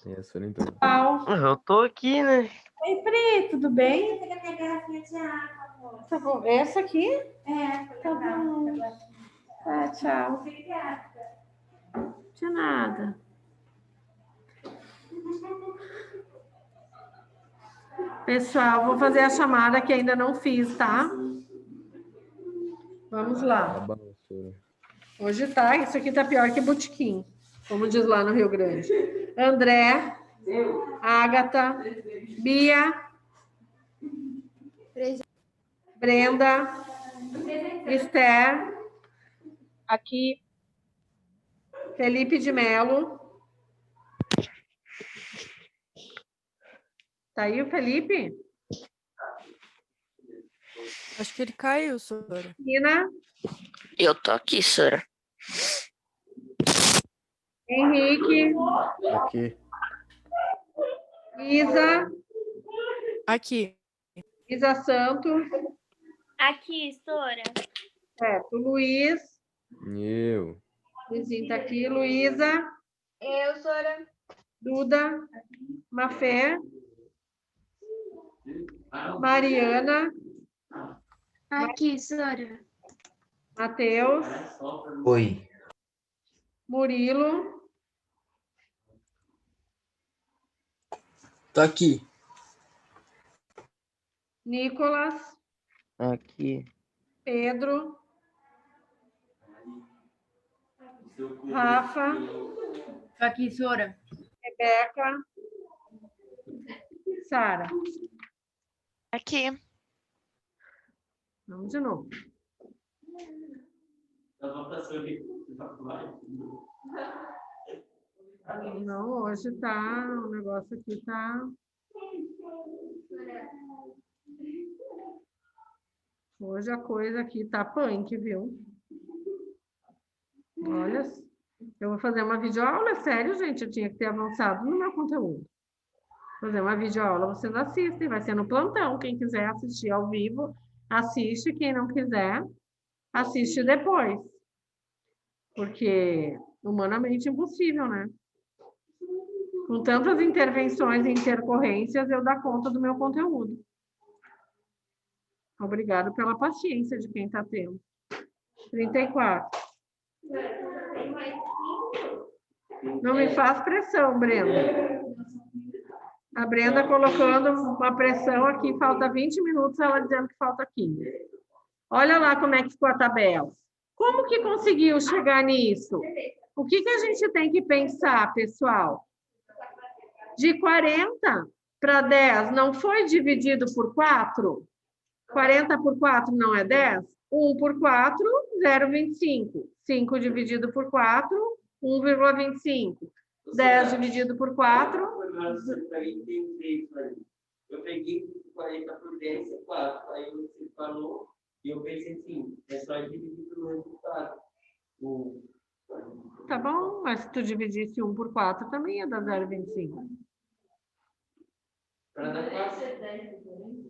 É, Sônia, então. Eu tô aqui, né? Oi, Pri, tudo bem? Pega minha garrafinha de água, amor. Tá bom. Essa aqui? É, Tá bom. Tá, tchau. Obrigada. De nada. Pessoal, vou fazer a chamada que ainda não fiz, tá? Vamos Tá lá. bom, Sônia. Hoje tá, isso aqui tá pior que botequim, como diz lá no Rio Grande. André, Ágata, Bia, Brenda, Esther, aqui, Felipe de Melo. Tá aí o Felipe? Acho que ele caiu, Sora. Nina, Eu tô aqui, Sora. Henrique, Aqui. Isa, Aqui. Isa Santos, Aqui, Sora. certo, Luiz, Eu. Luizinho tá aqui, Luísa, Eu, Sora. Duda, Mafé, Mariana, Aqui, Sora. Matheus, Oi. Murilo, Tô aqui. Nicolas, Aqui. Pedro, Rafa, Aqui, Sora. Rebeca, Sara. Aqui. Vamos de novo. Não, hoje tá, o negócio aqui tá... Hoje a coisa aqui tá punk, viu? Olha, eu vou fazer uma videoaula, é sério, gente, eu tinha que ter avançado no meu conteúdo. Fazer uma videoaula, vocês assistem, vai ser no plantão, quem quiser assistir ao vivo, assiste, quem não quiser, assiste depois. Porque humanamente impossível, né? Com tantas intervenções e intercorrências, eu dar conta do meu conteúdo. Obrigado pela paciência de quem está tendo. 34. Não me faz pressão, Brenda. A Brenda colocando uma pressão aqui, falta 20 minutos, ela dizendo que falta 15. Olha lá como é que ficou a tabela. Como que conseguiu chegar nisso? O que que a gente tem que pensar, pessoal? De 40 para 10, não foi dividido por 4? 40 por 4 não é 10? 1 por 4, 0,25. 5 dividido por 4, 1,25. 10 dividido por 4. Eu peguei 40 por 10 é 4. Aí você falou, e eu pensei assim, é só dividir pelo resultado. Tá bom, mas se tu dividisse 1 por 4, também ia dar 0,25. Para dar 4.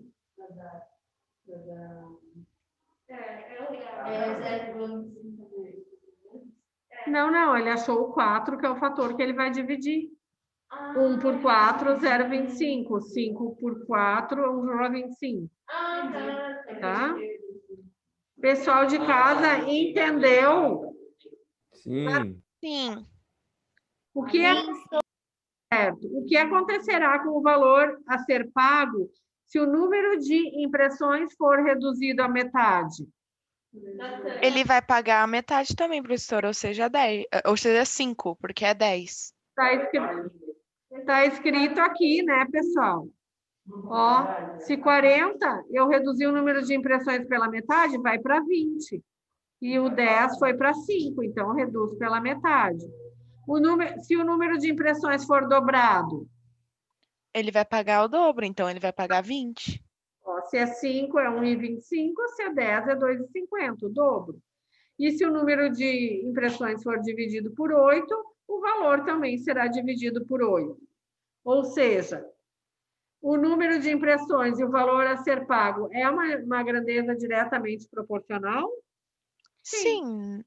Não, ele achou o 4, que é o fator que ele vai dividir. 1 por 4, 0,25. 5 por 4, 1,25. Tá? Pessoal de casa, entendeu? Sim. Sim. O que é certo? O que acontecerá com o valor a ser pago se o número de impressões for reduzido à metade? Ele vai pagar a metade também, professor, ou seja, 10, ou seja, 5, porque é 10. Tá escrito aqui, né, pessoal? Ó, se 40, eu reduzi o número de impressões pela metade, vai para 20. E o 10 foi para 5, então eu reduzo pela metade. Se o número de impressões for dobrado, Ele vai pagar o dobro, então ele vai pagar 20. ó, se é 5 é 1,25, se é 10 é 2,50, o dobro. E se o número de impressões for dividido por 8, o valor também será dividido por 8. Ou seja, o número de impressões e o valor a ser pago é uma grandeza diretamente proporcional? Sim.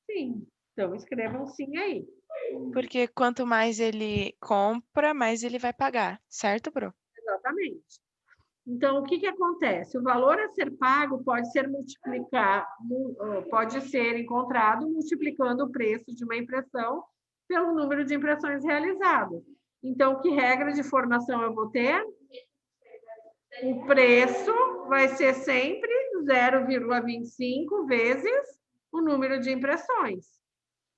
Sim. Então, escrevam sim aí. Porque quanto mais ele compra, mais ele vai pagar, certo, Bro? Exatamente. Então, o que que acontece? O valor a ser pago pode ser pode ser encontrado multiplicando o preço de uma impressão pelo número de impressões realizadas. Então, que regra de formação eu vou ter? O preço vai ser sempre 0,25 vezes o número de impressões.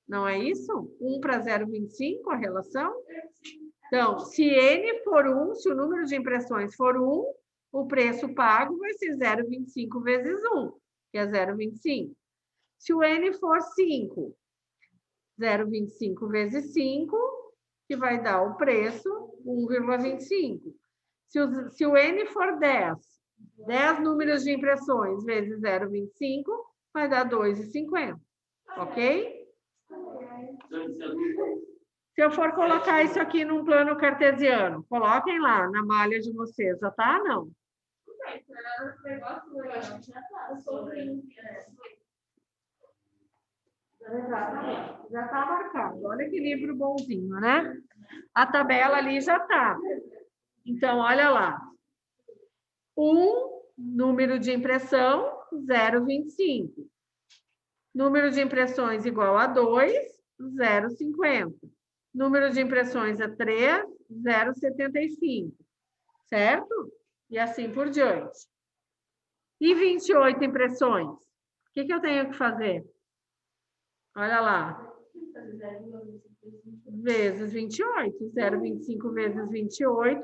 Não é isso? 1 para 0,25 a relação? Então, se N for 1, se o número de impressões for 1, o preço pago vai ser 0,25 vezes 1, que é 0,25. Se o N for 5, 0,25 vezes 5, que vai dar o preço 1,25. Se o N for 10, 10 números de impressões vezes 0,25, vai dar 2,50. Ok? Se eu for colocar isso aqui num plano cartesiano, coloquem lá na malha de vocês, já tá? Não. Já está marcado. Olha que livro bonzinho, né? A tabela ali já está. Então, olha lá. 1, número de impressão, 0,25. Número de impressões igual a 2, 0,50. Número de impressões é 3, 0,75. Certo? E assim por diante. E 28 impressões? O que eu tenho que fazer? Olha lá. Vezes 28. 0,25 vezes 28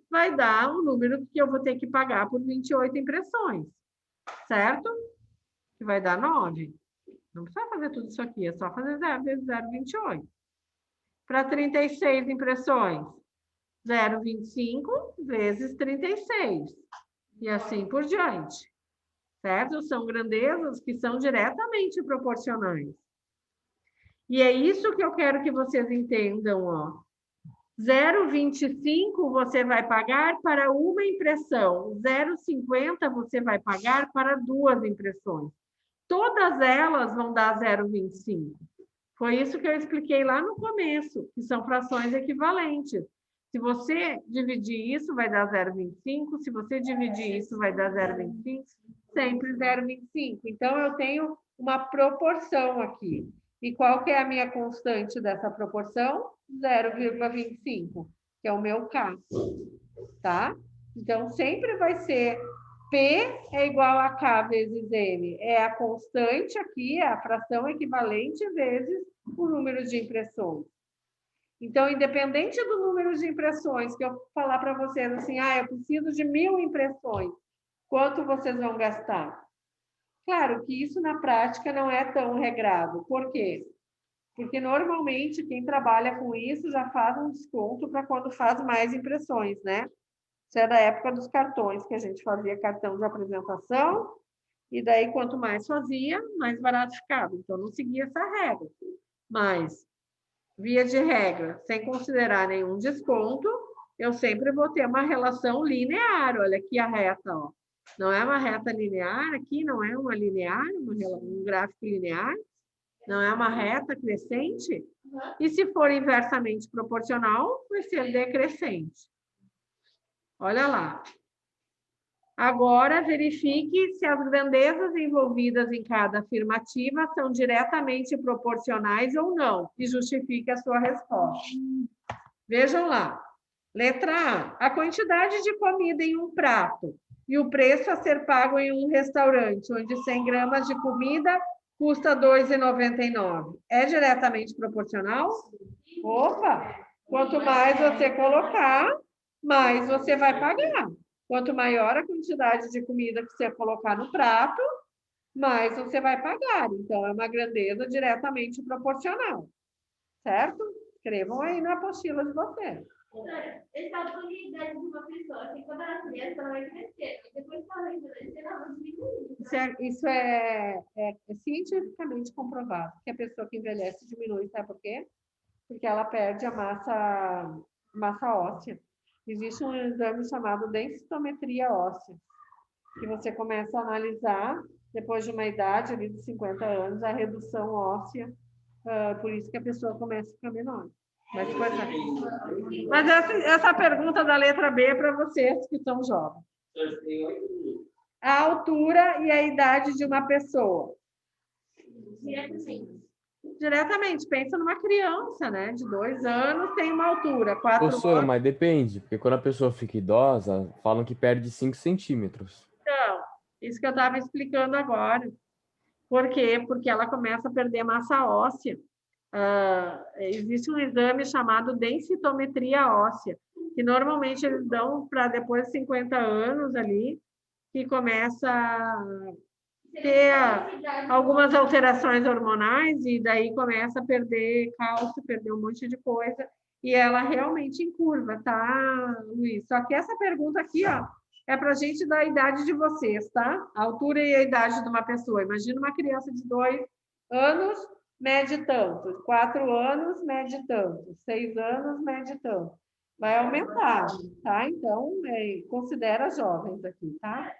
vai dar o número que eu vou ter que pagar por 28 impressões. Certo? Que vai dar 9. Não precisa fazer tudo isso aqui, é só fazer 0 vezes 0,28. Para 36 impressões, 0,25 vezes 36. E assim por diante. Certo? São grandezas que são diretamente proporcionais. E é isso que eu quero que vocês entendam, ó. 0,25 você vai pagar para uma impressão. 0,50 você vai pagar para 2 impressões. Todas elas vão dar 0,25. Foi isso que eu expliquei lá no começo, que são frações equivalentes. Se você dividir isso, vai dar 0,25. Se você dividir isso, vai dar 0,25. Sempre 0,25. Então, eu tenho uma proporção aqui. E qual que é a minha constante dessa proporção? 0,25, que é o meu K. Tá? Então, sempre vai ser P é igual a K vezes M. É a constante aqui, é a fração equivalente vezes o número de impressões. Então, independente do número de impressões, que eu falar para vocês assim, eu preciso de 1000 impressões, quanto vocês vão gastar? Claro que isso na prática não é tão regrado. Por quê? Porque normalmente quem trabalha com isso já faz um desconto para quando faz mais impressões, né? Isso é da época dos cartões, que a gente fazia cartão de apresentação, e daí quanto mais fazia, mais barato ficava. Então, não seguia essa regra. Mas, via de regra, sem considerar nenhum desconto, eu sempre vou ter uma relação linear. Olha aqui a reta, ó. Não é uma reta linear aqui, não é uma linear, um gráfico linear, não é uma reta crescente. E se for inversamente proporcional, vai ser decrescente. Olha lá. Agora, verifique se as grandezas envolvidas em cada afirmativa são diretamente proporcionais ou não, e justifique a sua resposta. Vejam lá. Letra A. A quantidade de comida em um prato e o preço a ser pago em um restaurante, onde 100 gramas de comida custa R$ 2,99. É diretamente proporcional? Opa! Quanto mais você colocar, mais você vai pagar. Quanto maior a quantidade de comida que você colocar no prato, mais você vai pagar. Então, é uma grandeza diretamente proporcional. Certo? Escrevam aí na apostila de vocês. Ele fala com a idade de uma pessoa, assim, quando ela é criança, ela vai crescer, mas depois que ela vai envelhecer, ela vai diminuir. Isso é cientificamente comprovado, que a pessoa que envelhece diminui, sabe por quê? Porque ela perde a massa óssea. Existe um exame chamado densitometria óssea, que você começa a analisar, depois de uma idade ali de 50 anos, a redução óssea Por isso que a pessoa começa a ficar menor. Mas essa pergunta da letra B é para vocês que são jovens. A altura e a idade de uma pessoa. Diretamente, pensa numa criança, né? De 2 anos, tem uma altura, 4 Professora, anos. mas depende, porque quando a pessoa fica idosa, falam que perde 5 centímetros. Então, isso que eu estava explicando agora. Por quê? Porque ela começa a perder massa óssea. Existe um exame chamado densitometria óssea, que normalmente eles dão para depois de 50 anos ali, que começa a ter algumas alterações hormonais e daí começa a perder cálcio, perder um monte de coisa, e ela realmente encurva, tá, Luiz? Só que essa pergunta aqui, ó, é para a gente dar a idade de vocês, tá? A altura e a idade de uma pessoa. Imagina uma criança de 2 anos, mede tanto. 4 anos, mede tanto. 6 anos, mede tanto. Vai aumentar, tá? Então, considera jovens aqui, tá?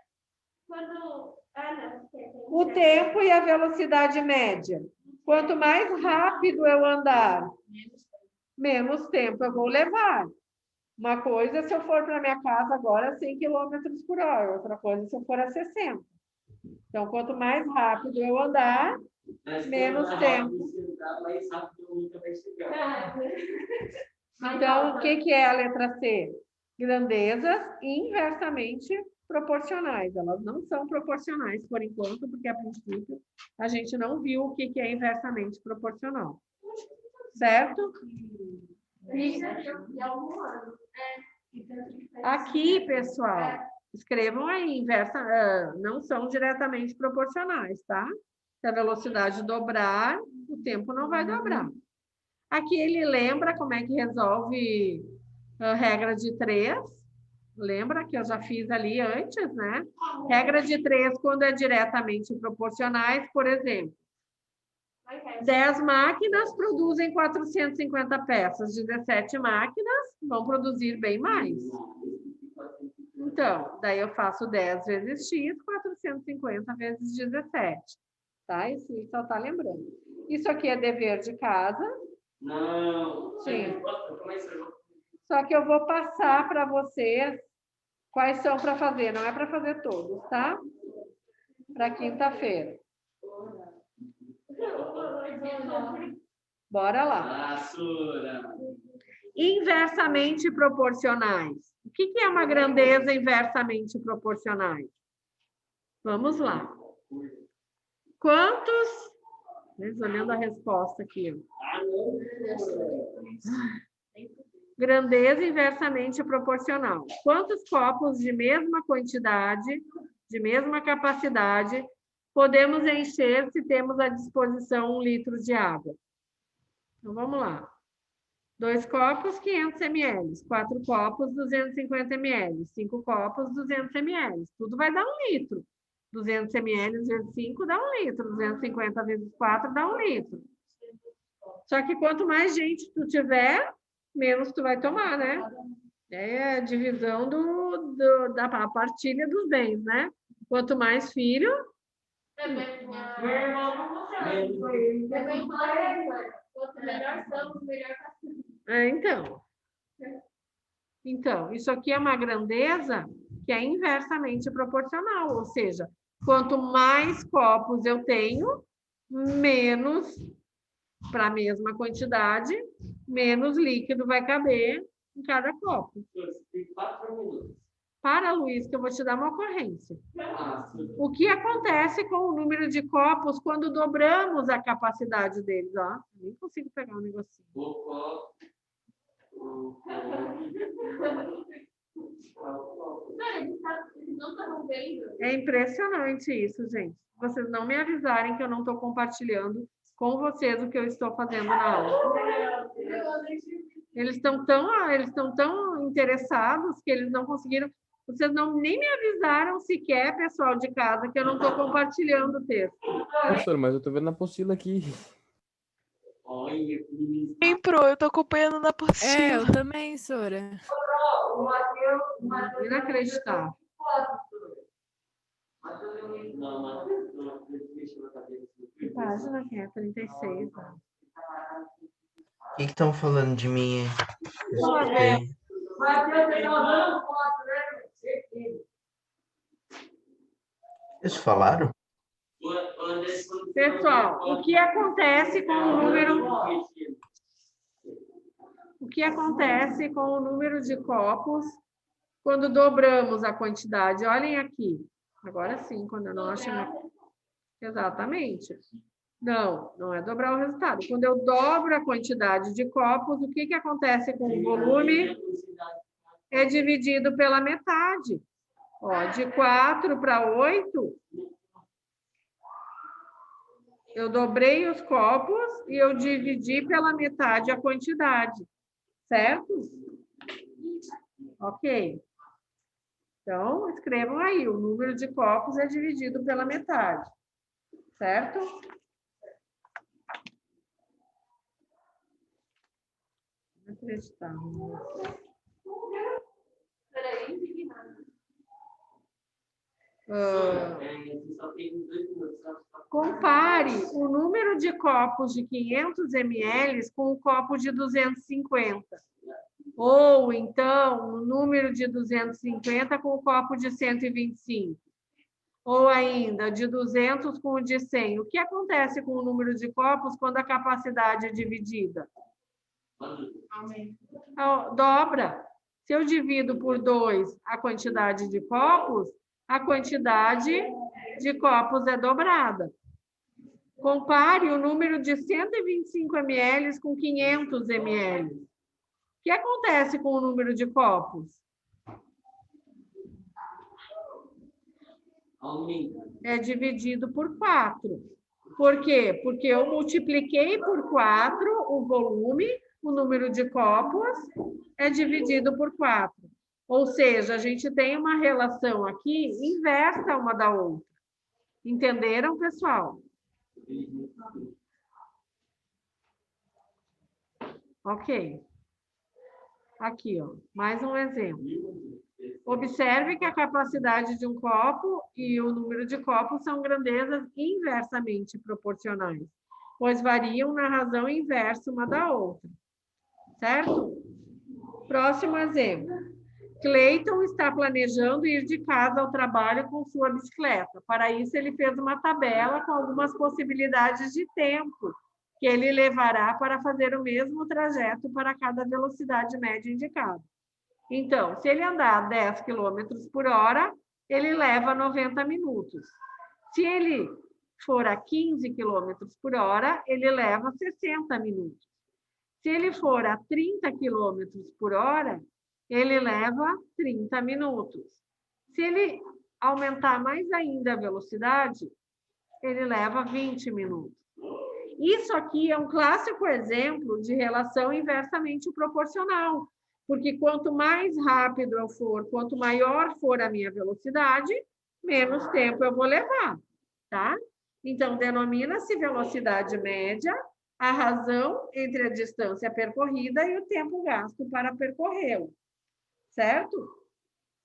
O tempo e a velocidade média. Quanto mais rápido eu andar, menos tempo eu vou levar. Uma coisa se eu for para minha casa agora a 100 km por hora, outra coisa se eu for a 60. Então, quanto mais rápido eu andar, menos tempo. Então, o que é a letra C? Grandezas inversamente proporcionais. Elas não são proporcionais por enquanto, porque a princípio a gente não viu o que é inversamente proporcional. Certo? Aqui, pessoal, escrevam aí, não são diretamente proporcionais, tá? Se a velocidade dobrar, o tempo não vai dobrar. Aqui ele lembra como é que resolve a regra de 3. Lembra que eu já fiz ali antes, né? Regra de 3, quando é diretamente proporcionais, por exemplo, 10 máquinas produzem 450 peças, 17 máquinas vão produzir bem mais. Então, daí eu faço 10 vezes x, 450 vezes 17. Tá? Isso só está lembrando. Isso aqui é dever de casa. Não. Sim. Só que eu vou passar para vocês quais são para fazer. Não é para fazer todos, tá? Para quinta-feira. Bora lá. Inversamente proporcionais. O que é uma grandeza inversamente proporcionais? Vamos lá. Quantos... Olhando a resposta aqui. Grandeza inversamente proporcional. Quantos copos de mesma quantidade, de mesma capacidade, podemos encher se temos à disposição 1 litro de água? Então, vamos lá. 2 copos, 500 ml. 4 copos, 250 ml. 5 copos, 200 ml. Tudo vai dar 1 litro. 200 ml vezes 5 dá 1 litro. 250 vezes 4 dá 1 litro. Só que quanto mais gente tu tiver, menos tu vai tomar, né? É a divisão da partilha dos bens, né? Quanto mais filho... Então, isso aqui é uma grandeza que é inversamente proporcional, ou seja, quanto mais copos eu tenho, menos, para a mesma quantidade, menos líquido vai caber em cada copo. Para, Luiz, que eu vou te dar uma ocorrência. O que acontece com o número de copos quando dobramos a capacidade deles? Ó, nem consigo pegar um negocinho. É impressionante isso, gente. Vocês não me avisarem que eu não estou compartilhando com vocês o que eu estou fazendo na aula. Eles estão tão interessados que eles não conseguiram. Vocês nem me avisaram sequer, pessoal de casa, que eu não estou compartilhando o texto. Professor, mas eu estou vendo na apostila aqui. Bem, Pro, eu tô acompanhando na apostila. Eu também, Sora. Inacreditável. Que página que é? 36. O que estão falando de mim, hein? Vamos ver. Eles falaram? Pessoal, o que acontece com o número... O que acontece com o número de copos quando dobramos a quantidade? Olhem aqui. Agora sim, quando eu não acho... Exatamente. Não, não é dobrar o resultado. Quando eu dobro a quantidade de copos, o que acontece com o volume? É dividido pela metade. Ó, de 4 para 8, eu dobrei os copos e eu dividi pela metade a quantidade. Certo? Ok. Então, escrevam aí, o número de copos é dividido pela metade. Certo? Não acreditar. Compare o número de copos de 500 ml com o copo de 250. Ou, então, o número de 250 com o copo de 125. Ou ainda, de 200 com o de 100. O que acontece com o número de copos quando a capacidade é dividida? Dobra. Se eu divido por 2 a quantidade de copos, a quantidade de copos é dobrada. Compare o número de 125 ml com 500 ml. O que acontece com o número de copos? É dividido por 4. Por quê? Porque eu multipliquei por 4 o volume, o número de copos é dividido por 4. Ou seja, a gente tem uma relação aqui inversa uma da outra. Entenderam, pessoal? Ok. Aqui, ó, mais um exemplo. Observe que a capacidade de um copo e o número de copos são grandezas inversamente proporcionais, pois variam na razão inversa uma da outra. Certo? Próximo exemplo. Cleiton está planejando ir de casa ao trabalho com sua bicicleta. Para isso, ele fez uma tabela com algumas possibilidades de tempo que ele levará para fazer o mesmo trajeto para cada velocidade média indicada. Então, se ele andar 10 km por hora, ele leva 90 minutos. Se ele for a 15 km por hora, ele leva 60 minutos. Se ele for a 30 km por hora, ele leva 30 minutos. Se ele aumentar mais ainda a velocidade, ele leva 20 minutos. Isso aqui é um clássico exemplo de relação inversamente proporcional, porque quanto mais rápido eu for, quanto maior for a minha velocidade, menos tempo eu vou levar, tá? Então, denomina-se velocidade média a razão entre a distância percorrida e o tempo gasto para percorrê-lo, certo?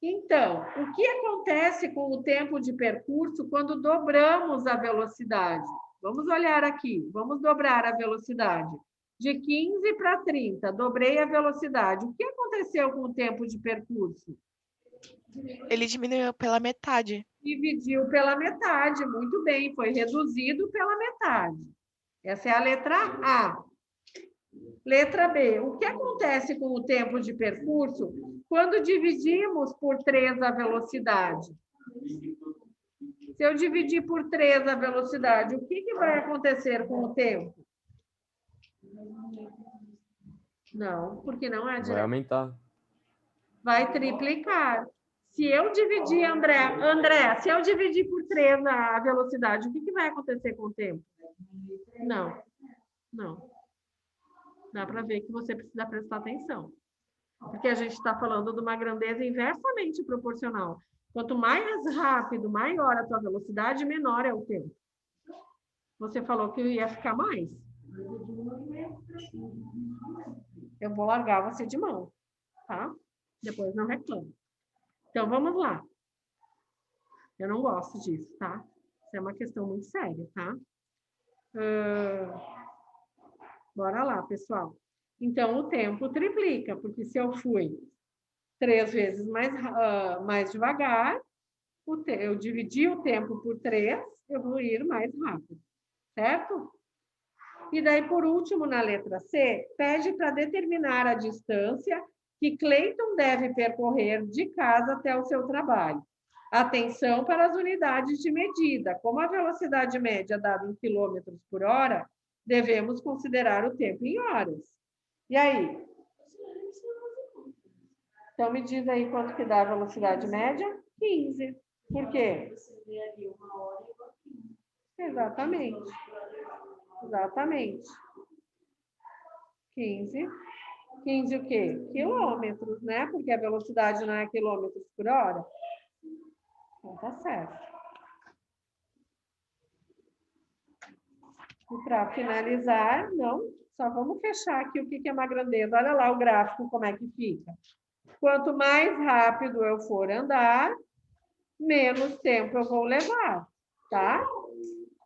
Então, o que acontece com o tempo de percurso quando dobramos a velocidade? Vamos olhar aqui, vamos dobrar a velocidade. De 15 para 30, dobrei a velocidade. O que aconteceu com o tempo de percurso? Ele diminuiu pela metade. Dividiu pela metade, muito bem, foi reduzido pela metade. Essa é a letra A. Letra B, o que acontece com o tempo de percurso quando dividimos por 3 a velocidade? Se eu dividir por 3 a velocidade, o que vai acontecer com o tempo? Não, porque não é direto. Vai aumentar. Vai triplicar. Se eu dividir, André, se eu dividir por 3 a velocidade, o que vai acontecer com o tempo? Não, não. Dá para ver que você precisa prestar atenção. Porque a gente está falando de uma grandeza inversamente proporcional. Quanto mais rápido, maior a tua velocidade, menor é o tempo. Você falou que ia ficar mais. Eu vou largar você de mão, tá? Depois não reclame. Então, vamos lá. Eu não gosto disso, tá? Isso é uma questão muito séria, tá? Bora lá, pessoal. Então, o tempo triplica, porque se eu fui 3 vezes mais devagar, eu dividi o tempo por 3, eu vou ir mais rápido, certo? E daí, por último, na letra C, pede para determinar a distância que Cleiton deve percorrer de casa até o seu trabalho. Atenção para as unidades de medida. Como a velocidade média dada em quilômetros por hora, devemos considerar o tempo em horas. E aí? Então, me diz aí quanto que dá a velocidade média? 15. Por quê? Exatamente. Exatamente. 15. 15 o quê? Quilômetros, né? Porque a velocidade não é quilômetros por hora. Então, tá certo. E para finalizar, não, só vamos fechar aqui o que é uma grandeza. Olha lá o gráfico, como é que fica. Quanto mais rápido eu for andar, menos tempo eu vou levar, tá?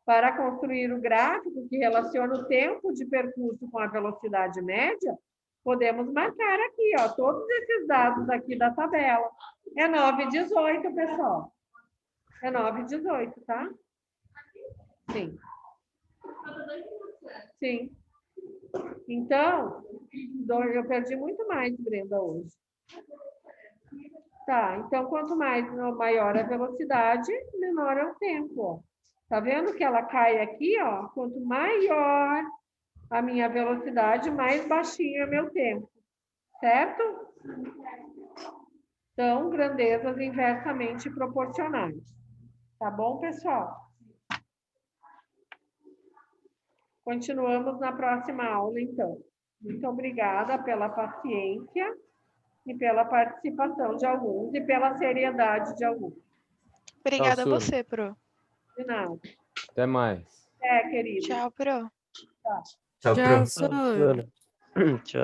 Para construir o gráfico que relaciona o tempo de percurso com a velocidade média, podemos marcar aqui, ó, todos esses dados aqui da tabela. É 9,18, pessoal. É 9,18, tá? Sim. Sim. Então, eu perdi muito mais, Brenda, hoje. Tá, então, quanto maior a velocidade, menor é o tempo, ó. Tá vendo que ela cai aqui, ó? Quanto maior a minha velocidade, mais baixinho é meu tempo. Certo? Então, grandezas inversamente proporcionais. Tá bom, pessoal? Continuamos na próxima aula, então. Muito obrigada pela paciência e pela participação de alguns e pela seriedade de alguns. Obrigada a Sora. você, Pro. De nada. Até mais. Querido. Tchau, Pro. Tchau, Tchau, Pro. Sora. Tchau.